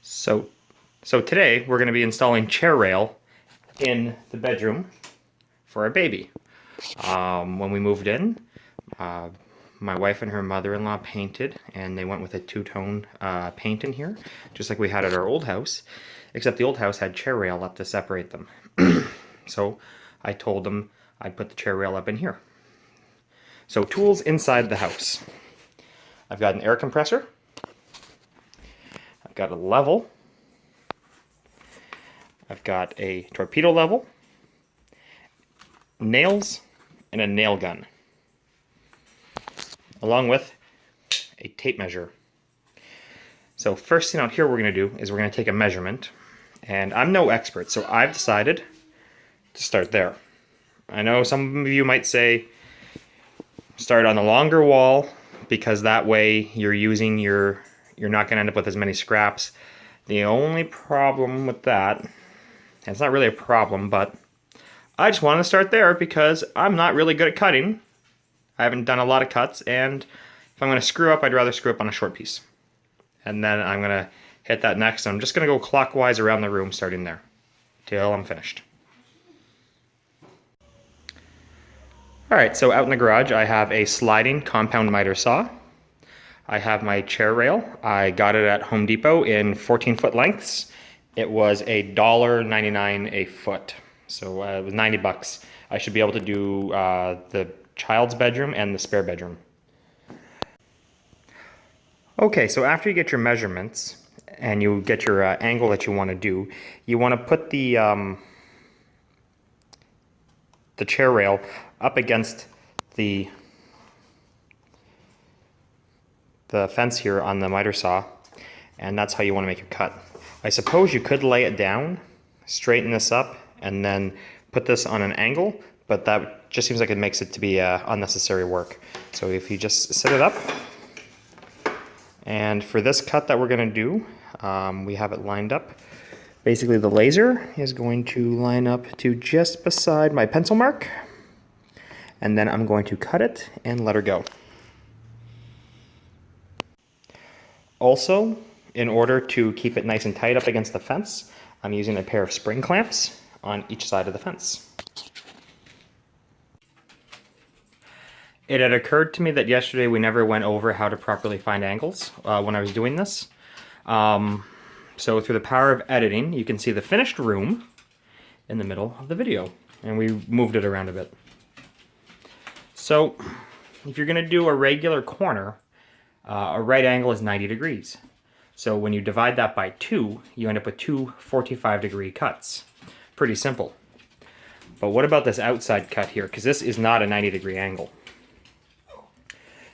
So, today we're going to be installing chair rail in the bedroom for our baby. When we moved in, uh, my wife and her mother-in-law painted, and they went with a two-tone paint in here, just like we had at our old house, except the old house had chair rail up to separate them. So I told them I'd put the chair rail up in here. So tools inside the house. I've got an air compressor. I've got a level. I've got a torpedo level, nails, and a nail gun, along with a tape measure. So first thing out here we're going to do is we're going to take a measurement, and I'm no expert, so I've decided to start there. I know some of you might say start on the longer wall because that way you're not going to end up with as many scraps. The only problem with that, and it's not really a problem, but I just wanted to start there because I'm not really good at cutting. I haven't done a lot of cuts, and if I'm going to screw up, I'd rather screw up on a short piece. And then I'm going to hit that next, and I'm just going to go clockwise around the room starting there till I'm finished. Alright, so out in the garage I have a sliding compound miter saw. I have my chair rail. I got it at Home Depot in 14-foot lengths. It was $1.99 a foot, so it was 90 bucks. I should be able to do the child's bedroom and the spare bedroom. Okay, so after you get your measurements and you get your angle that you want to do, you want to put the chair rail up against the fence here on the miter saw, and that's how you want to make your cut. I suppose you could lay it down, straighten this up, and then put this on an angle, but that just seems like it makes it to be unnecessary work. So if you just set it up, and for this cut that we're going to do, we have it lined up. Basically the laser is going to line up to just beside my pencil mark, and then I'm going to cut it and let her go. Also, in order to keep it nice and tight up against the fence, I'm using a pair of spring clamps on each side of the fence. It had occurred to me that yesterday we never went over how to properly find angles when I was doing this. So through the power of editing, you can see the finished room in the middle of the video, and we moved it around a bit. So if you're going to do a regular corner, a right angle is 90 degrees. So when you divide that by 2, you end up with two 45-degree cuts. Pretty simple. But what about this outside cut here? Because this is not a 90-degree angle.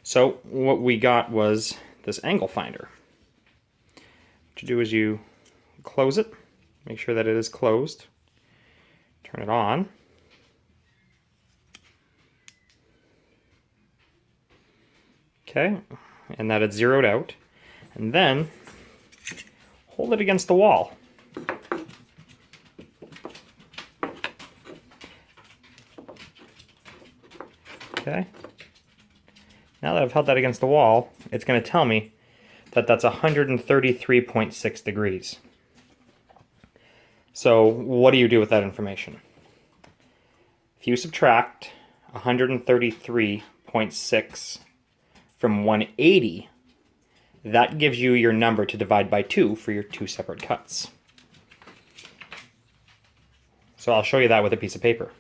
So what we got was this angle finder. What you do is you close it, make sure that it is closed, turn it on, okay, and that it's zeroed out, and then hold it against the wall. Okay. Now that I've held that against the wall, it's going to tell me that that's 133.6 degrees. So what do you do with that information? If you subtract 133.6 from 180, that gives you your number to divide by 2 for your two separate cuts. So I'll show you that with a piece of paper.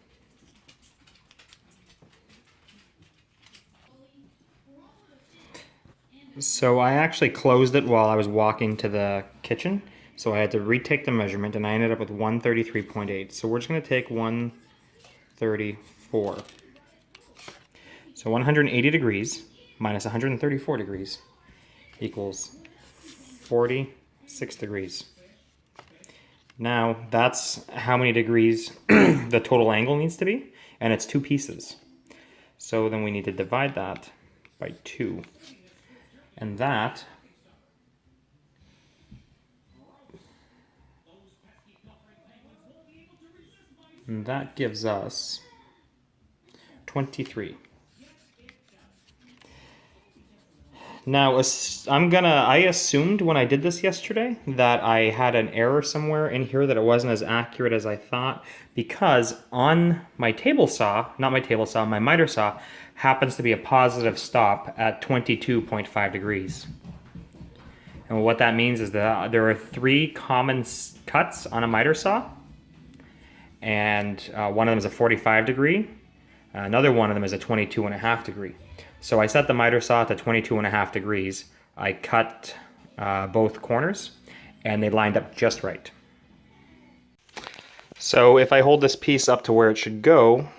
So I actually closed it while I was walking to the kitchen, so I had to retake the measurement, and I ended up with 133.8. So we're just going to take 134. So 180 degrees minus 134 degrees equals 46 degrees. Now that's how many degrees the total angle needs to be, and it's two pieces. So then we need to divide that by 2. And that gives us 23. Now, I assumed when I did this yesterday that I had an error somewhere in here, that it wasn't as accurate as I thought, because on my table saw, not my table saw, my miter saw, happens to be a positive stop at 22.5 degrees. And what that means is that there are 3 common cuts on a miter saw, and one of them is a 45 degree, another one of them is a 22.5 degree. So I set the miter saw to 22.5 degrees. I cut both corners, and they lined up just right. So if I hold this piece up to where it should go,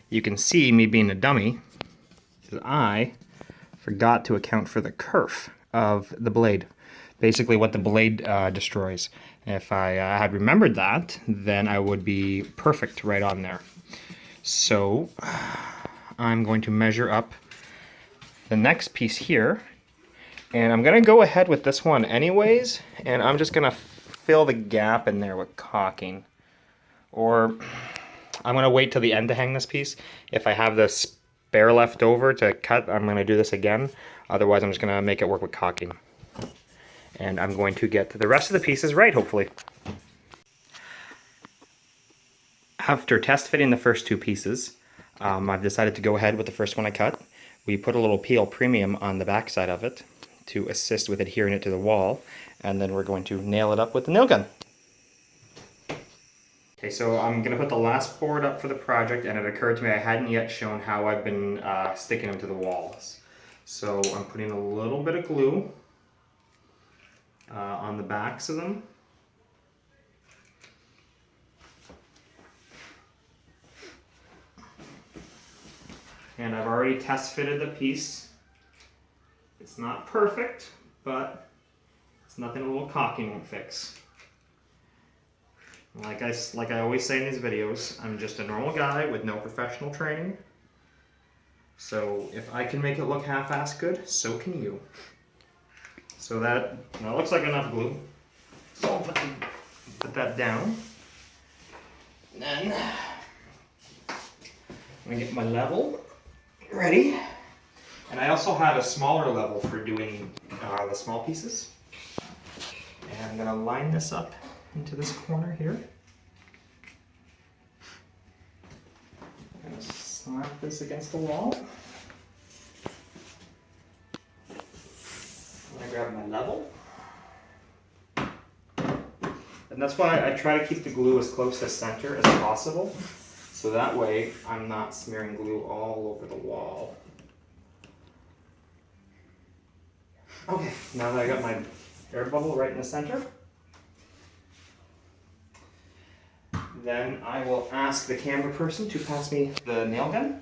you can see me being a dummy, because I forgot to account for the kerf of the blade. Basically what the blade destroys. If I had remembered that, then I would be perfect right on there. So I'm going to measure up the next piece here, and I'm gonna go ahead with this one anyways, and I'm just gonna fill the gap in there with caulking. Or I'm gonna wait till the end to hang this piece. If I have the spare left over to cut, I'm gonna do this again. Otherwise, I'm just gonna make it work with caulking. And I'm going to get the rest of the pieces right, hopefully. After test fitting the first 2 pieces, I've decided to go ahead with the first one I cut. We put a little PL Premium on the back side of it to assist with adhering it to the wall, and then we're going to nail it up with the nail gun. Okay, so I'm going to put the last board up for the project, and it occurred to me I hadn't yet shown how I've been sticking them to the walls. So I'm putting a little bit of glue on the backs of them. And I've already test fitted the piece. It's not perfect, but it's nothing a little caulking won't fix. Like I always say in these videos, I'm just a normal guy with no professional training. So if I can make it look half-assed good, so can you. So that looks like enough glue. So I'll put that down. And then I'm gonna get my level ready. And I also have a smaller level for doing the small pieces. And I'm gonna line this up into this corner here. I'm gonna slap this against the wall. I'm gonna grab my level. And that's why I try to keep the glue as close to center as possible. So that way I'm not smearing glue all over the wall. Okay, now that I got my air bubble right in the center, then I will ask the camera person to pass me the nail gun.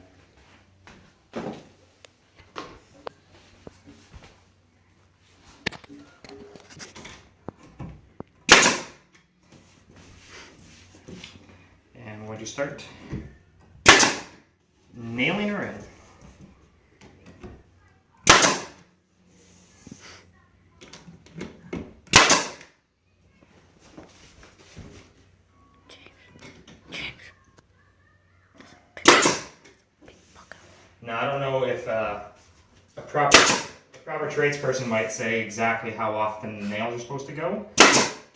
And we're going to start nailing her in. Now, I don't know if a proper tradesperson might say exactly how often the nails are supposed to go.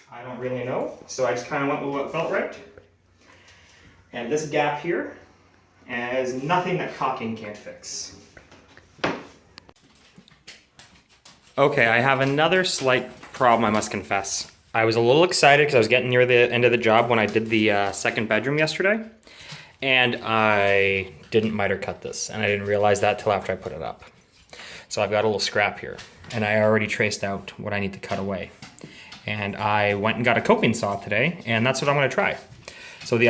I don't really know, so I just kind of went with what felt right. And this gap here is nothing that caulking can't fix. Okay, I have another slight problem, I must confess. I was a little excited because I was getting near the end of the job when I did the second bedroom yesterday. And I didn't miter cut this, and I didn't realize that till after I put it up. So I've got a little scrap here, and I already traced out what I need to cut away. And I went and got a coping saw today, and that's what I'm going to try. So the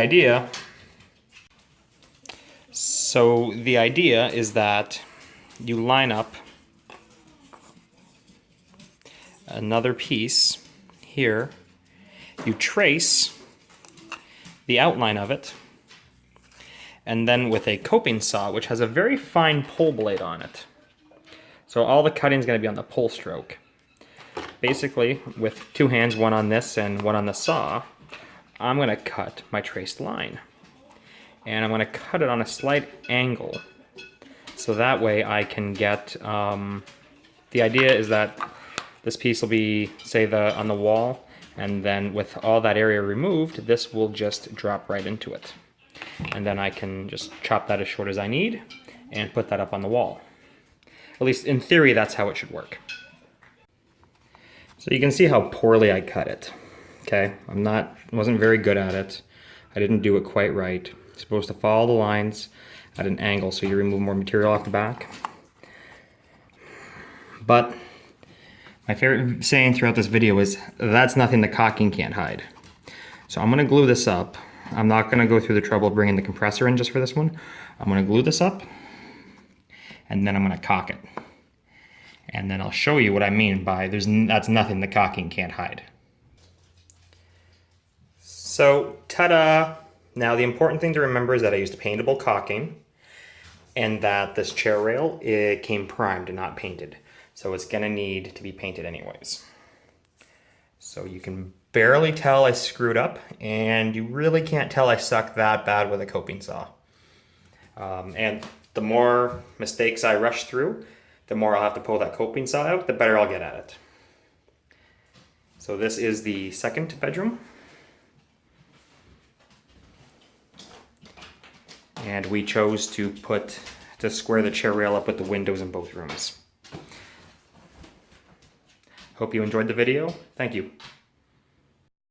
idea is that you line up another piece here, you trace the outline of it, and then with a coping saw, which has a very fine pull blade on it. So all the cutting is going to be on the pull stroke. Basically, with 2 hands, one on this and one on the saw, I'm going to cut my traced line. And I'm going to cut it on a slight angle. So that way I can get the idea is that this piece will be, say, on the wall, and then with all that area removed, this will just drop right into it. And then I can just chop that as short as I need and put that up on the wall. At least in theory, that's how it should work. So you can see how poorly I cut it. Okay, wasn't very good at it. I didn't do it quite right. You're supposed to follow the lines at an angle so you remove more material off the back. But my favorite saying throughout this video is, that's nothing the caulking can't hide. So I'm gonna glue this up. I'm not gonna go through the trouble of bringing the compressor in just for this one. I'm gonna glue this up, and then I'm gonna caulk it. And then I'll show you what I mean by that's nothing the caulking can't hide. So, ta-da! Now the important thing to remember is that I used paintable caulking, and that this chair rail, it came primed and not painted. So it's gonna need to be painted anyways. So you can barely tell I screwed up, and you really can't tell I suck that bad with a coping saw. And the more mistakes I rush through, the more I'll have to pull that coping saw out, the better I'll get at it. So this is the second bedroom. And we chose to square the chair rail up with the windows in both rooms. Hope you enjoyed the video. Thank you.